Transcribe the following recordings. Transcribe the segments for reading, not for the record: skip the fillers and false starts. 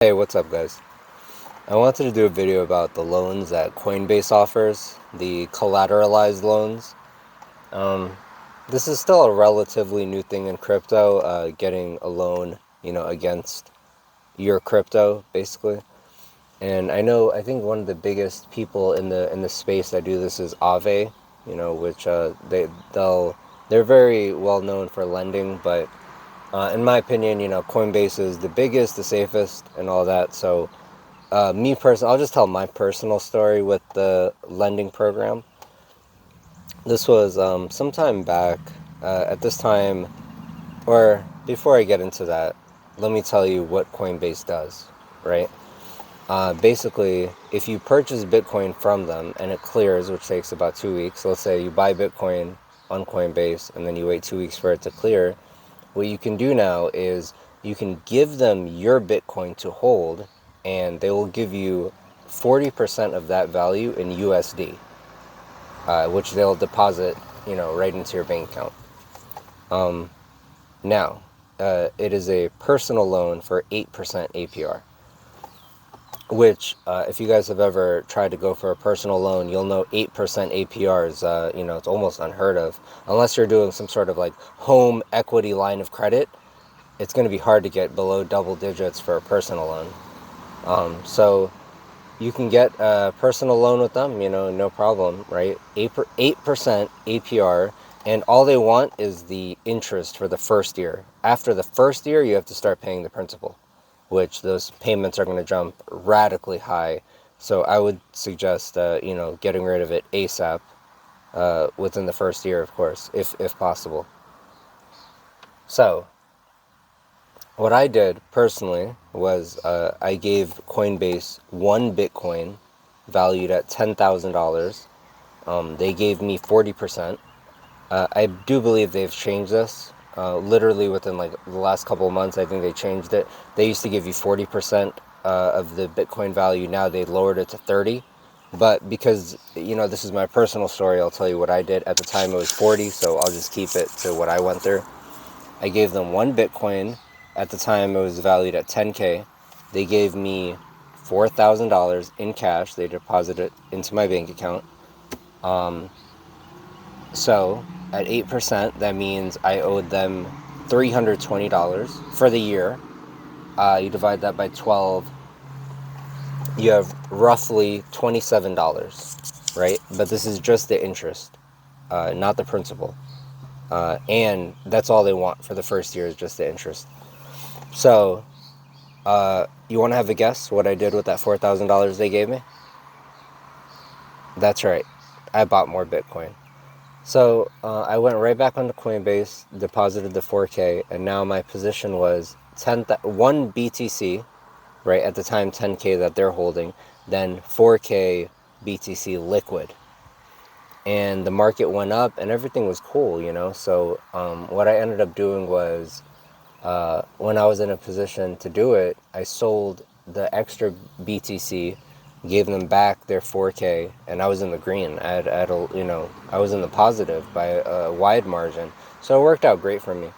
Hey, what's up, guys? I wanted to do a video about the loans that Coinbase offers, the collateralized loans. Um, this is still a relatively new thing in crypto, getting a loan, against your crypto, basically. And I think one of the biggest people in the space that do this is Aave, which they're very well known for lending, but in my opinion, Coinbase is the biggest, the safest, and all that. So me personally, I'll just tell my personal story with the lending program. This was some time back. At this time, or before I get into that, let me tell you what Coinbase does, right? Basically, if you purchase Bitcoin from them and it clears, which takes about 2 weeks, let's say you buy Bitcoin on Coinbase and then you wait 2 weeks for it to clear, what you can do now is you can give them your Bitcoin to hold, and they will give you 40% of that value in USD, which they'll deposit, right into your bank account. Now, it is a personal loan for 8% APR, which, if you guys have ever tried to go for a personal loan, you'll know 8% APR is, it's almost unheard of. Unless you're doing some sort of like home equity line of credit, it's going to be hard to get below double digits for a personal loan. So you can get a personal loan with them, no problem, right? 8% APR, and all they want is the interest for the first year. After the first year, you have to start paying the principal, which those payments are going to jump radically high. So I would suggest, getting rid of it ASAP, within the first year, of course, if possible. So what I did personally was I gave Coinbase one Bitcoin valued at $10,000. They gave me 40%. I do believe they've changed this. Literally within like the last couple of months, I think they changed it. They used to give you 40% of the Bitcoin value. Now they lowered it to 30. But because, this is my personal story, I'll tell you what I did. At the time it was 40, so I'll just keep it to what I went through. I gave them one Bitcoin. At the time, it was valued at 10K. They gave me $4,000 in cash. They deposited it into my bank account. So at 8%, that means I owed them $320 for the year. You divide that by 12, you have roughly $27, right? But this is just the interest, not the principal. And that's all they want for the first year is just the interest. So, you want to have a guess what I did with that $4,000 they gave me? That's right. I bought more Bitcoin. So, I went right back onto Coinbase, deposited the 4K, and now my position was 1 BTC, right? At the time, 10K that they're holding, then 4K BTC liquid. And the market went up and everything was cool, So, what I ended up doing was, when I was in a position to do it, I sold the extra BTC, gave them back their 4K, and I was in the green. I was in the positive by a wide margin. So it worked out great for me.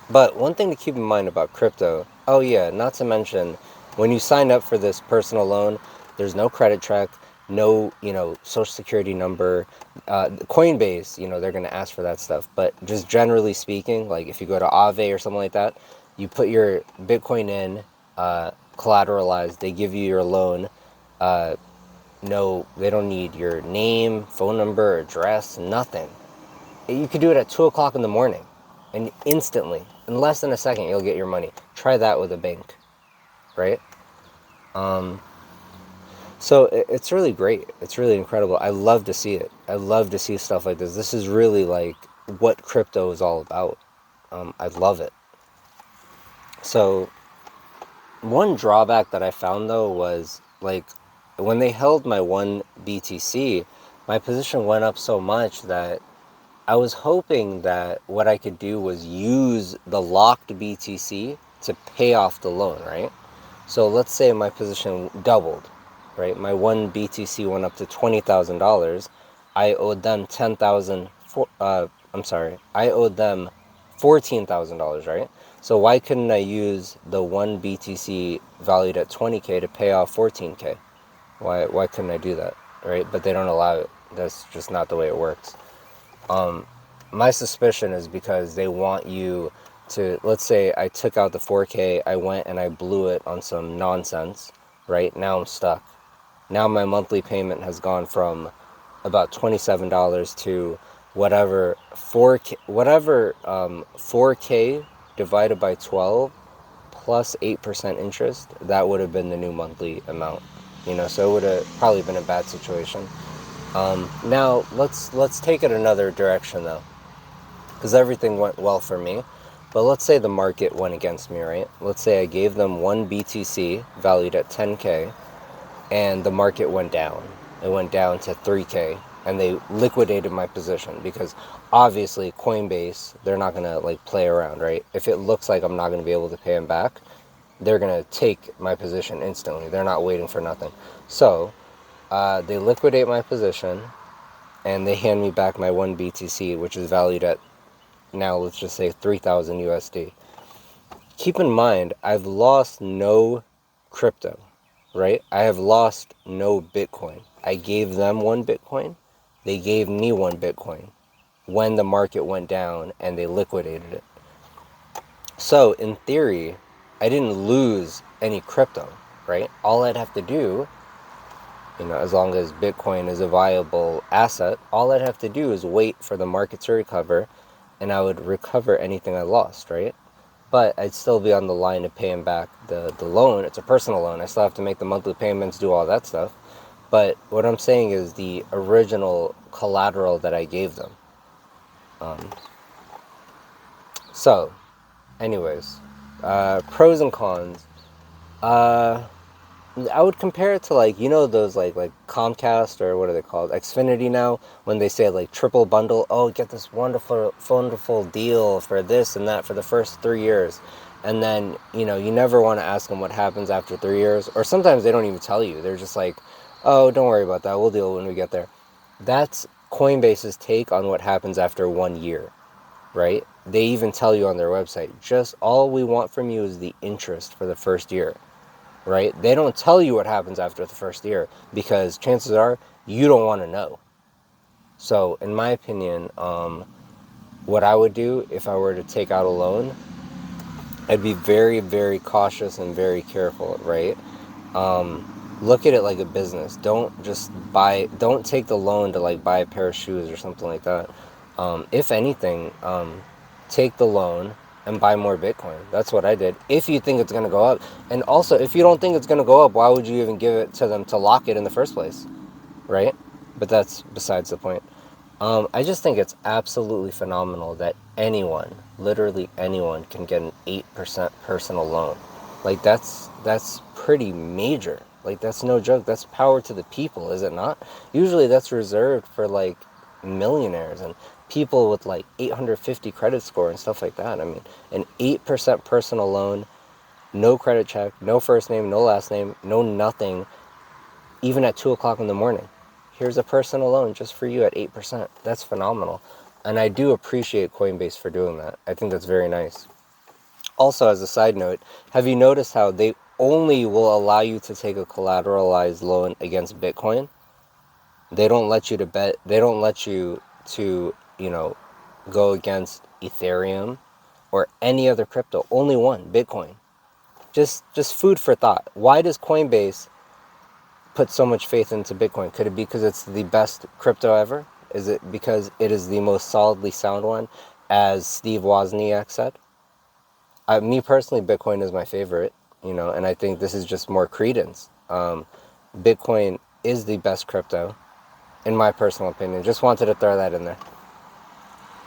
But one thing to keep in mind about crypto, oh yeah, not to mention, when you sign up for this personal loan, there's no credit check, no, social security number. Coinbase, they're going to ask for that stuff. But just generally speaking, like if you go to Aave or something like that, you put your Bitcoin in, collateralized, they give you your loan. No, they don't need your name, phone number, address, nothing. You could do it at 2 o'clock in the morning, and instantly, in less than a second, you'll get your money. Try that with a bank, right? So it's really great. It's really incredible. I love to see it. I love to see stuff like this. This is really like what crypto is all about. I love it. So one drawback that I found though was like when they held my one BTC, my position went up so much that I was hoping that what I could do was use the locked BTC to pay off the loan, right? So let's say my position doubled, right? My one BTC went up to $20,000. I owed them 10,000. I'm sorry. I owed them $14,000, right? So why couldn't I use the one BTC valued at 20K to pay off 14K? Why couldn't I do that, right? But they don't allow it. That's just not the way it works. My suspicion is because they want you to, let's say I took out the 4K, I went and I blew it on some nonsense, right? Now I'm stuck. Now my monthly payment has gone from about $27 to whatever 4K divided by 12 plus 8% interest. That would have been the new monthly amount, so it would have probably been a bad situation. Now let's take it another direction though, because everything went well for me. But let's say the market went against me, right? Let's say I gave them one BTC valued at 10K, and the market went down. It went down to 3K, and they liquidated my position, because obviously Coinbase, they're not gonna like play around, right? If it looks like I'm not gonna be able to pay them back, they're gonna take my position instantly. They're not waiting for nothing. So they liquidate my position, and they hand me back my one BTC, which is valued at, now let's just say 3,000 USD. Keep in mind, I've lost no crypto, right? I have lost no Bitcoin. I gave them one Bitcoin. They gave me one Bitcoin when the market went down and they liquidated it. So in theory, I didn't lose any crypto, right? All I'd have to do, as long as Bitcoin is a viable asset, all I'd have to do is wait for the market to recover, and I would recover anything I lost, right? But I'd still be on the line of paying back the loan. It's a personal loan. I still have to make the monthly payments, do all that stuff. But what I'm saying is the original collateral that I gave them. So, anyways, pros and cons. I would compare it to those like Comcast, or what are they called? Xfinity now, when they say like triple bundle, oh, get this wonderful deal for this and that for the first 3 years. And then, you never want to ask them what happens after 3 years. Or sometimes they don't even tell you. They're just like, oh, don't worry about that. We'll deal when we get there. That's Coinbase's take on what happens after 1 year, right? They even tell you on their website, just all we want from you is the interest for the first year. Right? They don't tell you what happens after the first year, because chances are you don't want to know. So in my opinion, what I would do if I were to take out a loan, I'd be very, very cautious and very careful, right? Look at it like a business. Don't take the loan to like buy a pair of shoes or something like that. If anything, take the loan and buy more Bitcoin. That's what I did. If you think it's going to go up. And also, if you don't think it's going to go up, why would you even give it to them to lock it in the first place? Right? But that's besides the point. I just think it's absolutely phenomenal that anyone, literally anyone, can get an 8% personal loan. Like, that's pretty major. Like, that's no joke. That's power to the people, is it not? Usually that's reserved for like millionaires and people with like 850 credit score and stuff like that. I mean, an 8% personal loan, no credit check, no first name, no last name, no nothing, even at 2 o'clock in the morning. Here's a personal loan just for you at 8%. That's phenomenal. And I do appreciate Coinbase for doing that. I think that's very nice. Also, as a side note, have you noticed how they only will allow you to take a collateralized loan against Bitcoin? They don't let you to bet. They don't let you to, go against Ethereum or any other crypto. Only one, Bitcoin. Just food for thought. Why does Coinbase put so much faith into Bitcoin? Could it be because it's the best crypto ever? Is it because it is the most solidly sound one, as Steve Wozniak said? Me personally, Bitcoin is my favorite, and I think this is just more credence. Bitcoin is the best crypto, in my personal opinion. Just wanted to throw that in there.